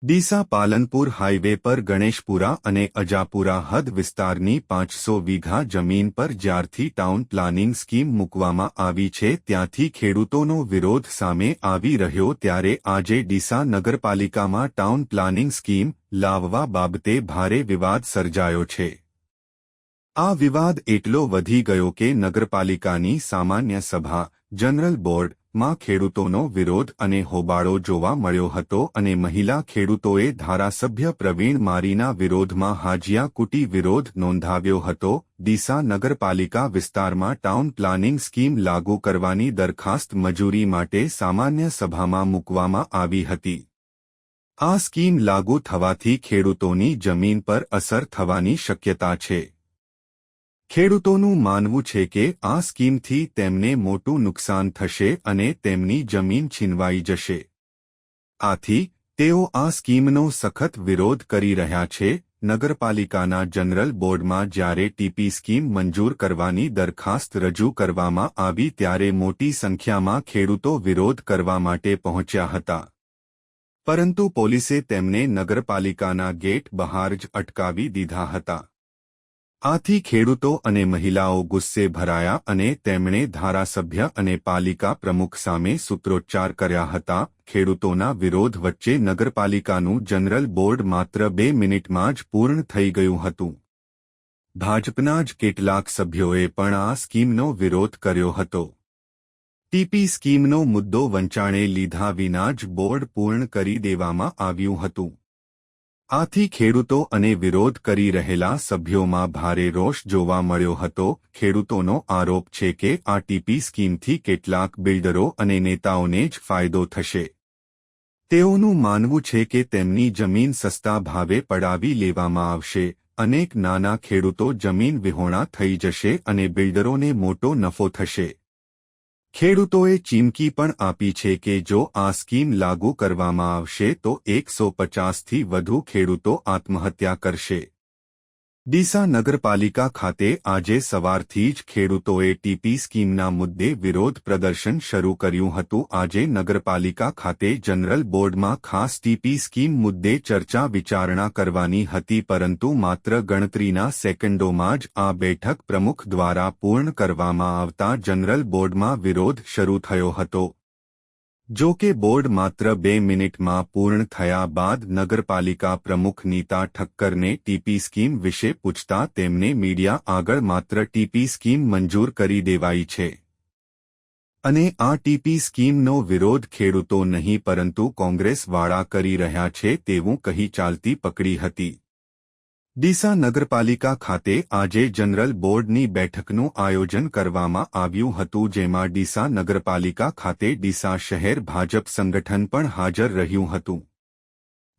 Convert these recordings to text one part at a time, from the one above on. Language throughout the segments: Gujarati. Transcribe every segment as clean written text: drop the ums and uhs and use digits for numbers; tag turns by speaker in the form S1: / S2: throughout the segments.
S1: ડીસા પાલનપુર હાઈવે પર ગણેશપુરા અને અજાપુરા હદ વિસ્તારની 500 વીઘા જમીન પર જ્યારથી ટાઉન પ્લાનિંગ સ્કીમ મૂકવામાં આવી છે ત્યાંથી ખેડૂતોનો વિરોધ સામે આવી રહ્યો ત્યારે આજે ડીસા નગરપાલિકામાં ટાઉન પ્લાનિંગ સ્કીમ લાવવા બાબતે ભારે વિવાદ સર્જાયો છે। આ વિવાદ એટલો વધી ગયો કે નગરપાલિકાની સામાન્ય સભા જનરલ બોર્ડ માં ખેડૂતોનો વિરોધ અને હોબાળો જોવા મળ્યો હતો અને મહિલા ખેડૂતોએ ધારાસભ્ય પ્રવીણ મારીના વિરોધમાં હાજિયા કુટી વિરોધ નોંધાવ્યો હતો। ડીસા નગરપાલિકા વિસ્તારમાં ટાઉન પ્લાનિંગ સ્કીમ લાગુ કરવાની દરખાસ્ત મજૂરી માટે સામાન્ય સભામાં મૂકવામાં આવી હતી। આ સ્કીમ લાગુ થવાથી ખેડૂતોની જમીન પર અસર થવાની શક્યતા છે। ખેડૂતોનું માનવું છે કે આ સ્કીમથી તેમને મોટું નુકસાન થશે અને તેમની જમીન છીનવાઈ જશે। આથી તેઓ આ સ્કીમનો સખત વિરોધ કરી રહ્યા છે। નગરપાલિકાના જનરલ બોર્ડમાં જ્યારે ટીપી સ્કીમ મંજૂર કરવાની દરખાસ્ત રજૂ કરવામાં આવી ત્યારે મોટી સંખ્યામાં ખેડૂતો વિરોધ કરવા માટે પહોંચ્યા હતા, પરંતુ પોલીસે તેમને નગરપાલિકાના ગેટ બહાર જ અટકાવી દીધા હતા। આથી ખેડૂતો અને મહિલાઓ ગુસ્સે ભરાયા અને તેમણે ધારાસભ્ય અને પાલિકા પ્રમુખ સામે સૂત્રોચ્ચાર કર્યા હતા। ખેડૂતોના વિરોધ વચ્ચે નગરપાલિકાનું જનરલ બોર્ડ માત્ર 2 મિનિટમાં જ પૂર્ણ થઈ ગયું હતું। ભાજપના જ કેટલાક સભ્યોએ પણ આ સ્કીમનો વિરોધ કર્યો હતો। ટીપી સ્કીમનો મુદ્દો વંચાણે લીધા વિના જ બોર્ડ પૂર્ણ કરી દેવામાં આવ્યું હતું। આથી ખેડૂતો અને વિરોધ કરી રહેલા સભ્યોમાં ભારે રોષ જોવા મળ્યો હતો। ખેડૂતોનો આરોપ છે કે આ ટીપી સ્કીમથી કેટલાક બિલ્ડરો અને નેતાઓને જ ફાયદો થશે। તેઓનું માનવું છે કે તેમની જમીન સસ્તા ભાવે પડાવી લેવામાં આવશે। અનેક નાના ખેડૂતો જમીન વિહોણા થઈ જશે અને બિલ્ડરોને મોટો નફો થશે। ખેડૂતોએ ચીમકી પણ આપી છે કે જો આ સ્કીમ લાગુ કરવામાં આવશે તો 150થી વધુ ખેડૂતો આત્મહત્યા કરશે। ડીસા નગરપાલિકા ખાતે આજે સવારથી જ ખેડૂતોએ ટીપી સ્કીમના મુદ્દે વિરોધ પ્રદર્શન શરૂ કર્યું હતું। આજે નગરપાલિકા ખાતે જનરલ બોર્ડમાં ખાસ ટીપી સ્કીમ મુદ્દે ચર્ચા વિચારણા કરવાની હતી, પરંતુ માત્ર ગણતરીના સેકન્ડોમાં જ આ બેઠક પ્રમુખ દ્વારા પૂર્ણ કરવામાં આવતા જનરલ બોર્ડમાં વિરોધ શરૂ થયો હતો। જો કે બોર્ડ માત્ર 2 મિનિટમાં પૂર્ણ થયા બાદ નગરપાલિકા પ્રમુખ નીતા ઠક્કરને ટીપી સ્કીમ વિશે પૂછતા તેમને મીડિયા આગળ માત્ર ટીપી સ્કીમ મંજૂર કરી દેવાઈ છે અને આ ટીપી સ્કીમનો વિરોધ ખેડૂતો નહીં પરંતુ કોંગ્રેસવાળા કરી રહ્યા છે તેવું કહી ચાલતી પકડી હતી। ડીસા નગરપાલિકા ખાતે આજે જનરલ બોર્ડની બેઠકનું આયોજન કરવામાં આવ્યું હતું, જેમાં ડીસા નગરપાલિકા ખાતે ડીસા શહેર ભાજપ સંગઠન પણ હાજર રહ્યું હતું।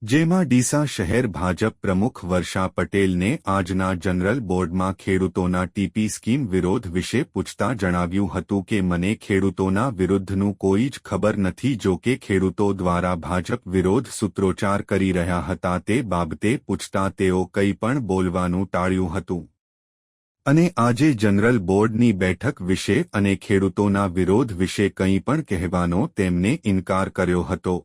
S1: જેમાં ડીસા શહેર ભાજપ પ્રમુખ વર્ષા પટેલને આજના જનરલ બોર્ડમાં ખેડૂતોના ટીપી સ્કીમ વિરોધ વિશે પૂછતા જણાવ્યું હતું કે મને ખેડૂતોના વિરુદ્ધનું કોઈ જ ખબર નથી। જો કે ખેડૂતો દ્વારા ભાજપ વિરોધ સૂત્રોચ્ચાર કરી રહ્યા હતા તે બાબતે પૂછતા તેઓ કંઈ પણ બોલવાનું ટાળ્યું હતું અને આજે જનરલ બોર્ડની બેઠક વિશે અને ખેડૂતોના વિરોધ વિશે કંઈ પણ કહેવાનો તેમને ઇનકાર કર્યો હતો।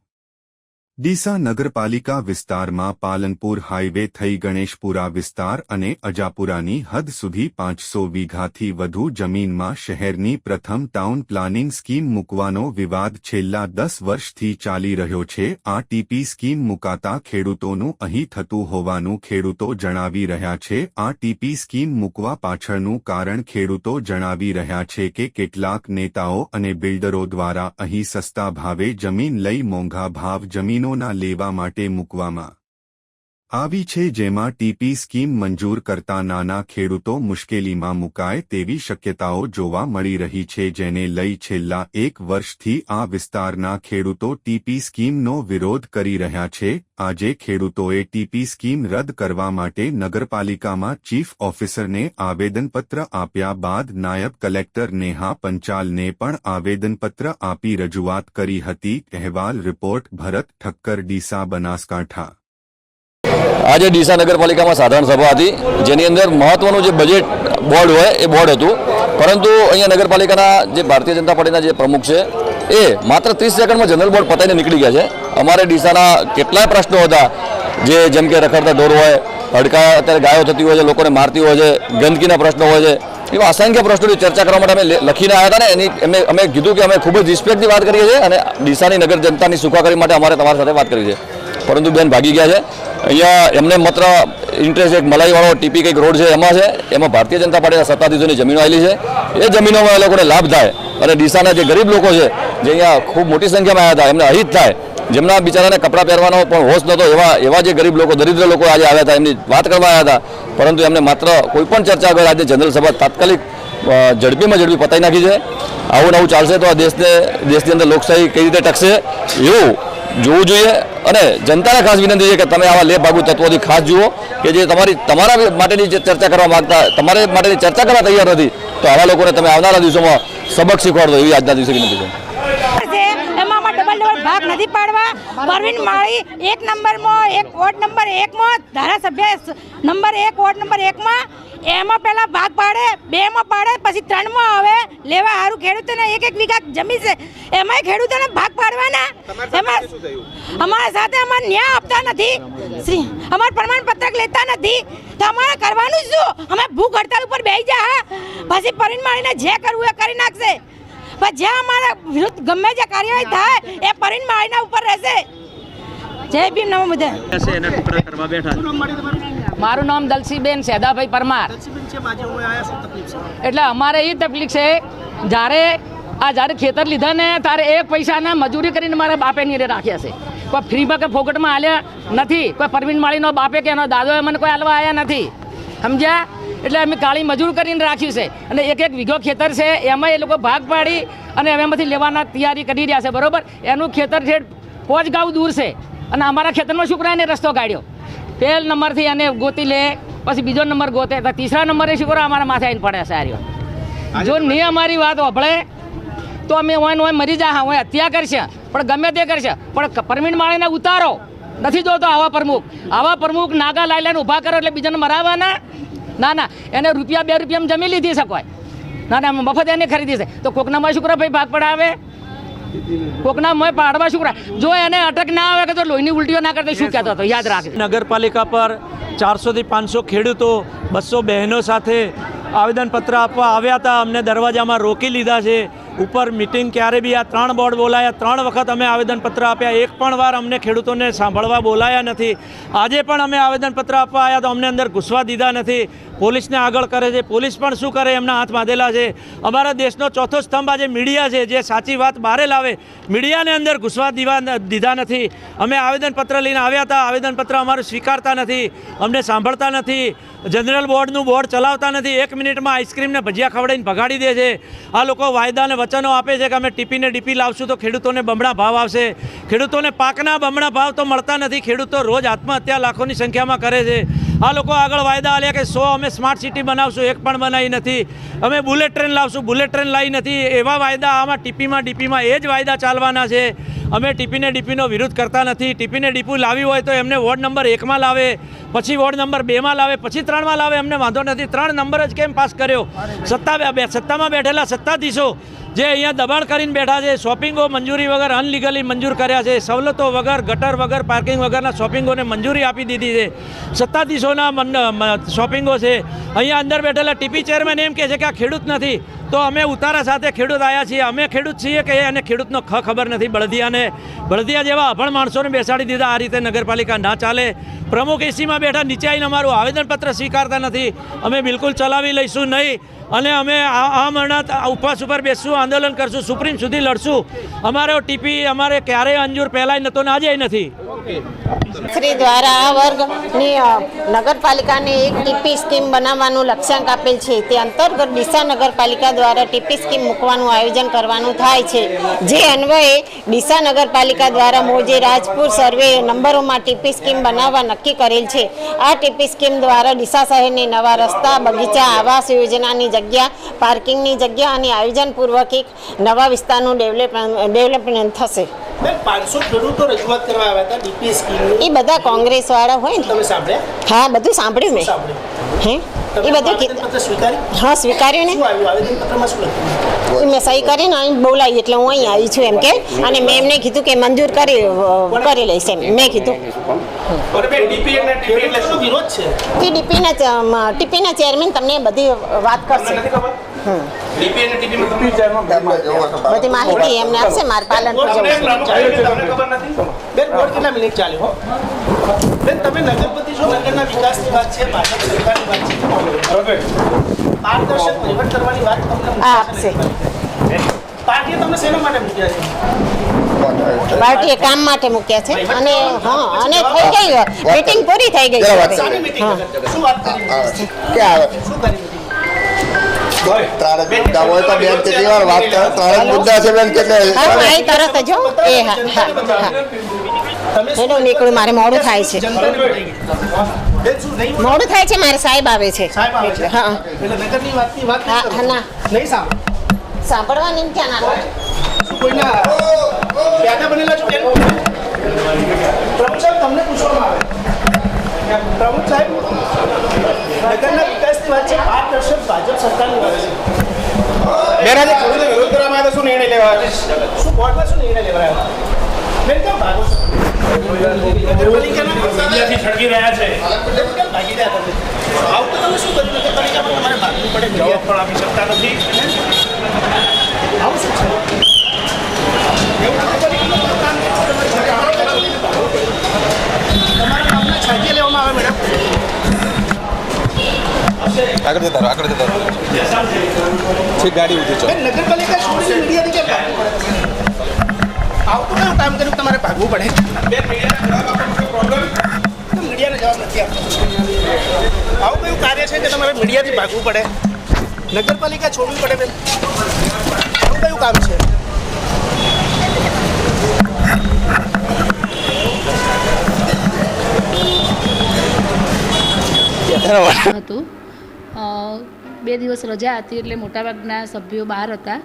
S1: ડીસા નગરપાલિકા વિસ્તારમાં પાલનપુર હાઈવે થઈ ગણેશપુરા વિસ્તાર અને અજાપુરાની હદ સુધી 500 વીઘાથી વધુ જમીનમાં શહેરની પ્રથમ ટાઉન પ્લાનિંગ સ્કીમ મૂકવાનો વિવાદ છેલ્લા 10 વર્ષથી ચાલી રહ્યો છે। આ ટીપી સ્કીમ મુકાતા ખેડૂતોનું અહીં થતું હોવાનું ખેડૂતો જણાવી રહ્યા છે। આ ટીપી સ્કીમ મૂકવા પાછળનું કારણ ખેડૂતો જણાવી રહ્યા છે કે કેટલાક નેતાઓ અને બિલ્ડરો દ્વારા અહીં સસ્તા ભાવે જમીન લઈ મોંઘા ભાવ જમીનો લેવા માટે મૂકવામાં આવી છે, જેમાં ટીપી સ્કીમ મંજૂર કરતા નાના ખેડૂતો મુશ્કેલીમાં મુકાય તેવી શક્યતાઓ જોવા મળી રહી છે, જેને લઈ છેલ્લા 1 વર્ષથી આ વિસ્તારના ખેડૂતો ટીપી સ્કીમનો વિરોધ કરી રહ્યા છે। આજે ખેડૂતોએ ટીપી સ્કીમ રદ કરવા માટે નગરપાલિકામાં ચીફ ઓફિસરને આવેદનપત્ર આપ્યા બાદ નાયબ કલેક્ટર નેહા પંચાલને પણ આવેદનપત્ર આપી રજૂઆત કરી હતી। અહેવાલ રિપોર્ટ ભરત ઠક્કર, ડીસા, બનાસકાંઠા।
S2: आज डीसा नगरपालिका में साधारण सभा थी जेनी अंदर महत्वનું જે બજેટ બોર્ડ હોય એ બોર્ડ હતું, પરંતુ અહીંયા નગરપાલિકાના જે ભારતીય જનતા પાર્ટીના જે પ્રમુખ છે એ માત્ર 30 સેકન્ડમાં જનરલ બોર્ડ પતાઈને નીકળી ગયા છે। અમારે ડીસાના કેટલાય પ્રશ્નો હતા, જેમ કે રખડતા ઢોર હોય, હડકા અત્યારે ગાયો થતી હોય છે, લોકોને મારતી હોય છે, ગંદકીના પ્રશ્નો હોય છે, એવા અસંખ્ય પ્રશ્નોની ચર્ચા કરવા માટે અમે લખીને આવ્યા હતા ને એની અમે કીધું કે અમે ખૂબ જ રિસ્પેક્ટની વાત કરીએ છીએ અને ડીસાની નગર જનતાની સુખાકારી માટે અમારે તમારી સાથે વાત કરી છે, પરંતુ બેન ભાગી ગયા છે. અહીંયા એમને માત્ર ઇન્ટરેસ્ટ એક મલાઈવાળો ટીપી કંઈક રોડ છે એમાં ભારતીય જનતા પાર્ટીના સત્તાધીશોની જમીનો આવેલી છે. એ જમીનોમાં એ લોકોને લાભ થાય અને ડીસાના જે ગરીબ લોકો છે જે અહીંયા ખૂબ મોટી સંખ્યામાં આવ્યા હતા એમને અહિત થાય, જેમના બિચારાને કપડાં પહેરવાનો પણ હોશ નહોતો, એવા જે ગરીબ લોકો, દરિદ્ર લોકો આજે આવ્યા હતા, એમની વાત કરવા આવ્યા હતા, પરંતુ એમને માત્ર કોઈ પણ ચર્ચા વગર આજે જનરલ સભા તાત્કાલિક ઝડપીમાં ઝડપી પતાવી નાખી છે. આવું નવું ચાલશે તો આ દેશની અંદર લોકશાહી કઈ રીતે ટકશે એવું જોવું જોઈએ. અને જનતાને ખાસ વિનંતી છે કે તમે આવા લેભાગુ તત્વોથી ખાસ જુઓ કે જે તમારા માટેની જે ચર્ચા કરવા માંગતા, તમારા માટેની ચર્ચા કરવા તૈયાર નથી, તો આવા લોકોને તમે આવનારા દિવસોમાં સબક શીખવાડો એવી આજના દિવસે વિનંતી છે.
S3: ભાગ નથી પાડવા. પરવીન માળી 1 નંબરમાં, વોર્ડ નંબર 1 માં ધારાસભ્ય નંબર 1 વોર્ડ નંબર 1 માં એમાં પહેલા ભાગ પાડે, 2 માં પાડે, પછી 3 માં હવે લેવા સારું ખેડૂતોને 1 વીઘા જમીન છે એમાંય ખેડૂતોને ભાગ પાડવાના. એમાં અમારા સાથે અમારે ન્યાય આપતા નથી, અમારે પ્રમાણપત્ર લેતા નથી, તો અમારે કરવાનું શું? અમે ભૂખ હડતાલ ઉપર બેસી જા, પછી પરવીન માળીને જે કરવું એ કરી નાખશે. પણ જ્યાં અમારા વિરુદ્ધ ગમે જે કાર્યવાહી થાય એ પરવીન માળીના ઉપર રહેશે. જય ભીમ, નમો બુદ્ધાય.
S4: મારું નામ દલસીબેન સેદાભાઈ પરમાર. એટલે અમારે એ તકલીફ છે, જ્યારે ખેતર લીધા ને ત્યારે 1 પૈસાના મજૂરી કરીને મારા બાપે નીરે રાખ્યા છે. કોઈ ફ્રીમાં કે ફોકટમાં હાલ્યા નથી. કોઈ પરવીન માળીનો બાપે કે એનો દાદોએ મને કોઈ હાલવા આવ્યા નથી, સમજ્યા? એટલે અમે કાળી મજૂર કરીને રાખ્યું છે અને 1 વીઘો ખેતર છે એમાં એ લોકો ભાગ પાડી અને એમાંથી લેવાના તૈયારી કરી રહ્યા છે, બરોબર? એનું ખેતર છે 5 ગાઉ દૂર છે અને અમારા ખેતરમાં છોકરાને રસ્તો કાઢ્યો. પહેલ નંબરથી એને ગોતી લે, પછી બીજો નંબર ગોતે, તો 3રા નંબરે છોકરા અમારા માથે આવીને પડે છે. આર્યો જો નહીં અમારી વાત સાંભળે તો અમે ઓય મરી જા, હોય હત્યા કરશે, પણ ગમે તે કરશે, પણ પરવીન માળીને ઉતારો નથી જોતો. આવા પ્રમુખ નાગા લાઈને ઊભા કરો એટલે બીજાને મરાવવાના? ના, એને ₹2 રૂપિયામાં જમી લીધી શકાય. ના, મફત એને ખરીદી છે તો કોકના માં શુક્ર ભાઈ ભાગ પડાવે, કોકના મોય પાડવા શુક્ર. જો એને અટક ના આવે કે તો લોહીની ઉલટીઓ ના કરતો શું કહેતો હતો, યાદ રાખજો.
S5: નગરપાલિકા પર 400 થી 500 ખેડૂતો 200 બહેનો સાથે આવેદનપત્ર આપવા આવ્યા હતા. અમને દરવાજામાં રોકી લીધા છે. ઉપર મિટિંગ ક્યારે બી આ 3 બોર્ડ બોલાયા, 3 વખત અમે આવેદનપત્ર આપ્યા, એક પણ વાર અમને ખેડૂતોને સાંભળવા બોલાયા નથી. આજે પણ અમે આવેદનપત્ર આપવા આવ્યા તો અમને અંદર ઘૂસવા દીધા નથી. પોલીસને આગળ કરે છે. પોલીસ પણ શું કરે, એમના હાથ બાંધેલા છે. અમારા દેશનો ચોથો સ્તંભ આજે મીડિયા છે, જે સાચી વાત બહાર લાવે, મીડિયાને અંદર ઘૂસવા દીધા નથી. અમે આવેદનપત્ર લઈને આવ્યા હતા, આવેદનપત્ર અમારું સ્વીકારતા નથી, અમને સાંભળતા નથી. જનરલ બોર્ડનું બોર્ડ ચલાવતા નથી. 1 મિનિટમાં આઈસ્ક્રીમને ભજીયા ખવડાવીને ભગાડી દે છે. આ લોકો વાયદાને વચનો આપે છે કે અમે ટીપીને ડીપી લાવશું તો ખેડૂતોને બમણા ભાવ આવશે. ખેડૂતોને પાકના બમણા ભાવ તો મળતા નથી. ખેડૂતો રોજ આત્મહત્યા લાખોની સંખ્યામાં કરે છે. આ લોકો આગળ વાયદા આલ્યા કે 100 અમે સ્માર્ટ સિટી બનાવશું, એક પણ બનાવી નથી. અમે બુલેટ ટ્રેન લાવશું, બુલેટ ટ્રેન લાવી નથી. એવા વાયદા આમાં ડીપીમાં એ જ વાયદા ચાલવાના છે. અમે ટીપીને ડીપીનો વિરોધ કરતા નથી. ટીપીને ડીપી લાવી હોય તો એમને વોર્ડ નંબર 1માં લાવે, પછી વોર્ડ નંબર 2માં લાવે, પછી 3માં લાવે, અમને વાંધો નથી. 3 નંબર જ કેમ પાસ કર્યો? સત્તામાં બેઠેલા સત્તાધીશો જે અહીંયા દબાણ કરીને બેઠા છે, શોપિંગો મંજૂરી વગર અનલીગલી મંજૂર કર્યા છે, સવલતો વગર, ગટર વગર, પાર્કિંગ વગરના શોપિંગોને મંજૂરી આપી દીધી છે. સત્તાધીશોના શોપિંગો છે. અહીંયા અંદર બેઠેલા ટીપી ચેરમેન એમ કહે છે કે આ ખેડૂત નથી, તો અમે ઉતારા સાથે ખેડૂત આવ્યા છીએ. અમે ખેડૂત છીએ કે એને ખેડૂતનો ખબર નથી? બળદિયા જેવા અભણ માણસોને બેસાડી દીધા. આ રીતે નગરપાલિકા ના ચાલે. પ્રમુખ એસીમાં બેઠા, નીચે આવીને અમારું આવેદનપત્ર સ્વીકારતા નથી. અમે બિલકુલ ચલાવી લઈશું નહીં અને અમે આ મરણાત ઉપવાસ ઉપર બેસશું, આંદોલન કરશું, સુપ્રીમ સુધી લડશું. અમારો ટીપી અમારે ક્યારેય અંજૂર પહેલાંય નહોતો ને આજે નથી.
S6: શ્રી દ્વારા આ વર્ગની નગરપાલિકાને એક ટીપી સ્કીમ બનાવવાનું લક્ષ્યાંક આપેલ છે. તે અંતર્ગત ડીસા નગરપાલિકા દ્વારા ટીપી સ્કીમ મૂકવાનું આયોજન કરવાનું થાય છે. જે અન્વયે ડીસા નગરપાલિકા દ્વારા મોજે રાજપુર સર્વે નંબરોમાં ટીપી સ્કીમ બનાવવા નક્કી કરેલ છે. આ ટીપી સ્કીમ દ્વારા ડીસા શહેરની નવા રસ્તા, બગીચા, આવાસ યોજનાની જગ્યા, પાર્કિંગની જગ્યા અને આયોજનપૂર્વક એક નવા વિસ્તારનું ડેવલપમેન્ટ થશે.
S7: 500 ખેડૂતો રજૂઆત કરવા આવ્યા હતા ડીપી સ્કીમ.
S6: એ બધા કોંગ્રેસ વાળા હોય ને?
S7: તમે સાંભળ્યા?
S6: હા, બધું સાંભળ્યું મેં. હે એ બધું
S7: આવેદનપત્ર સ્વીકારી
S6: હા સ્વીકાર્યું ને.
S7: શું આવ્યું આવેદનપત્રમાં શું લખ્યું?
S6: મેં સહી કરીને અહીં બોલાવી એટલે હું અહીં આવી છું એમ કે, અને મેં એમને કીધું કે મંજૂર કરી લઈશ એમ મેં કીધું.
S7: ડીપી એટલે શું વિરોધ છે?
S6: એ ટીપીના ચેરમેન તમને બધી વાત કરશે,
S7: ડીપી અને ટીપીમાં
S6: બધી માહિતી એમને આપશે. મારે પાલનપુર જવું છે.
S7: તમને ખબર નથી? બેન બોર્ડ કેટલા મિનિટ ચાલ્યો હો? બેન તમે નગરપતિ છો, નગરના વિકાસની વાત છે, ભાજપ સરકારની વાત છે, પારદર્શક વહીવટ કરવાની વાત તમને
S6: આ આપશે.
S7: પાર્ટીએ તમને શેના માટે મૂક્યા છે?
S6: પાર્ટીએ કામ માટે મૂક્યા છે, અને હા અને થઈ ગઈ મીટિંગ પૂરી થઈ ગઈ છે.
S7: સારી meeting
S6: હા.
S7: કરી. શું વાત કરી? શું કરી meeting?
S6: હા અહીં તરત જ હો. એ હા હા હા
S7: તમે શું
S6: હેલો નીકળું, મારે મોડું થાય છે.
S7: જનતાની meeting. બેન શું નહીં બોલો?
S6: મોડું થાય છે, મારે સાહેબ આવે છે.
S7: સાહેબ આવે છે.
S6: હા
S7: એટલે નગરની વાતની વાત
S6: હા
S7: નહીં
S6: હા
S7: કરો.
S6: ના
S7: નહીં સાંભળો.
S6: સાંભળવાની ક્યાં ના આવે?
S7: શું કોઈના પેદા બનેલા છો કેમ? પ્રમુખ સાહેબ તમને પૂછવામાં આવે. પ્રમુખ સાહેબ નગરના વિકાસની વાત છે, પારદર્શક ભાજપ સરકારની વાત છે. બેન આજે ખેડૂતો વિરોધ કરવામાં આવ્યો, શું નિર્ણય લેવાયો? શું બોર્ડમાં શું નિર્ણય લેવાયો? બેન કેમ ભાગો છો? નગરપાલિકાના
S8: છડકી રહ્યા છે.
S7: કેમ ભાગી રહ્યા તમે? આવું તો તમે શું કર્યું? નગરપાલિકામાં તમારે ભાગવું પડે.
S8: જવાબ પણ આપી શકતા નથી.
S7: આવું શું છે? એવું નગરપાલિકાનું કામ તમારા નામના છાંટી લેવામાં આવે મેડમ. બેન, નગરપાલિકા છોડીને મીડિયાથી કેમ ભાગવું પડે? આવું તો કયું કામ કર્યું તમારે ભાગવું પડે? બેન, મીડિયાને જવાબ આપવાનો કોઈ પ્રોબ્લેમ? તો મીડિયાને જવાબ નથી આપતો. આવું કયું કાર્ય છે કે તમારે મીડિયાથી ભાગવું પડે? નગરપાલિકા છોડવી પડે બેન? આવું કયું કામ છે?
S9: હતું 2 દિવસ રજા હતી એટલે મોટાભાગના સભ્યો બહાર હતા,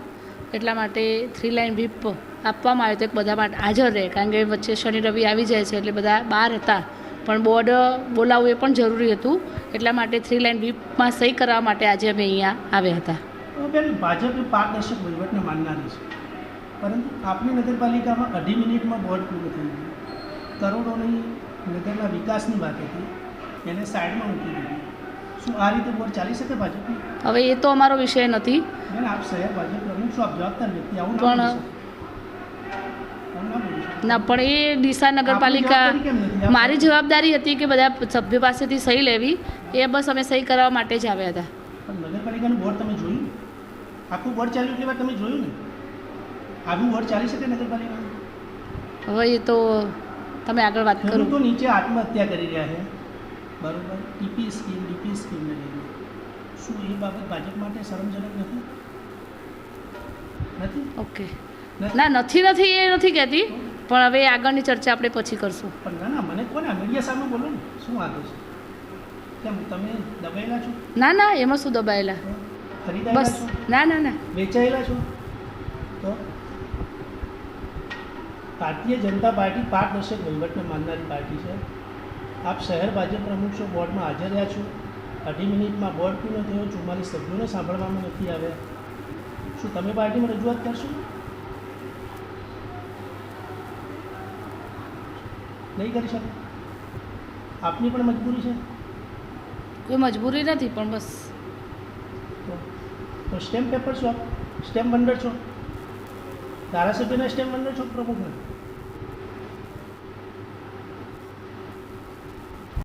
S9: એટલા માટે 3 લાઇન વ્હીપ આપવામાં આવ્યો હતો કે બધા માટે હાજર રહે, કારણ કે વચ્ચે શનિ રવિ આવી જાય છે એટલે બધા બહાર હતા, પણ બોર્ડ બોલાવવું એ પણ જરૂરી હતું, એટલા માટે 3 લાઇન વ્હીપમાં સહી કરવા માટે આજે અમે અહીંયા આવ્યા હતા.
S7: બેન, ભાજપ એ પારદર્શક વહીવટને માનનારી છે, પરંતુ આપની નગરપાલિકામાં 2.5 મિનિટમાં બોર્ડ પૂરું થઈ ગયું. કરોડોની નગરના વિકાસની વાત હતી, એને સાઈડમાં મૂકી દીધી. શું આ રીતે બોર્ડ ચાલી શકે ભાજપની?
S9: હવે એ તો અમારો વિષય નથી,
S7: બેન, આપ શહેર ભાજપ પ્રમુખ છો, આપ જવાબદાર વ્યક્તિ, આવું
S9: પણ
S7: ના બોલી શકો. આવું ના બોલી શકો.
S9: ના, પણ એ ડીસા નગરપાલિકા
S7: આપની જવાબદારી કેમ નથી?
S9: મારી જવાબદારી હતી કે બધા સભ્યો પાસેથી સહી લેવી, એ બસ અમે સહી કરવા માટે જ આવ્યા હતા.
S7: પણ નગરપાલિકાનું બોર્ડ તમે જોયું? આખું બોર્ડ ચાલ્યું એટલી વાર તમે જોયું ને? આવું બોર્ડ ચાલી શકે નગરપાલિકાનું?
S9: હવે એ તો તમે આગળ વાત કરો.
S7: ખેડૂતો નીચે આત્મહત્યા કરી રહ્યા છે, બરોબર? ટીપી સ્કીમ, ડીપી સ્કીમને લઈને શું એ બાબત ભાજપ માટે શરમજનક નથી? નથી?
S9: ઓકે, ના નથી એ નથી કહેતી, પણ હવે આગળની ચર્ચા આપણે પછી કરશું.
S7: પણ ના ના, મને કોને મીડિયા સામે બોલો ને, શું વાંધો છે? કેમ તમે દબાયેલા છો?
S9: ના એમાં શું દબાયેલા?
S7: ખરીદાયેલા
S9: બસ
S7: છો?
S9: ના
S7: વેચાયેલા છો? તો ભારતીય જનતા પાર્ટી પારદર્શક વહીવટને માનનારી પાર્ટી છે. આપ શહેર ભાજપ પ્રમુખ છો, બોર્ડમાં હાજર રહ્યા છો, 2.5 મિનિટમાં બોર્ડ પૂર્ણ થયો, 44 સભ્યોને સાંભળવામાં નથી આવ્યા. શું તમે પાર્ટીમાં રજૂઆત કરશો? નહીં કરી શકો? આપની પણ મજબૂરી છે.
S9: કોઈ મજબૂરી નથી, પણ બસ
S7: તો સ્ટેમ્પ પેપર છો આપ? સ્ટેમ્પ બંડર છો? ધારાસભ્યના સ્ટેમ્પ બંડર છો, પ્રમુખના?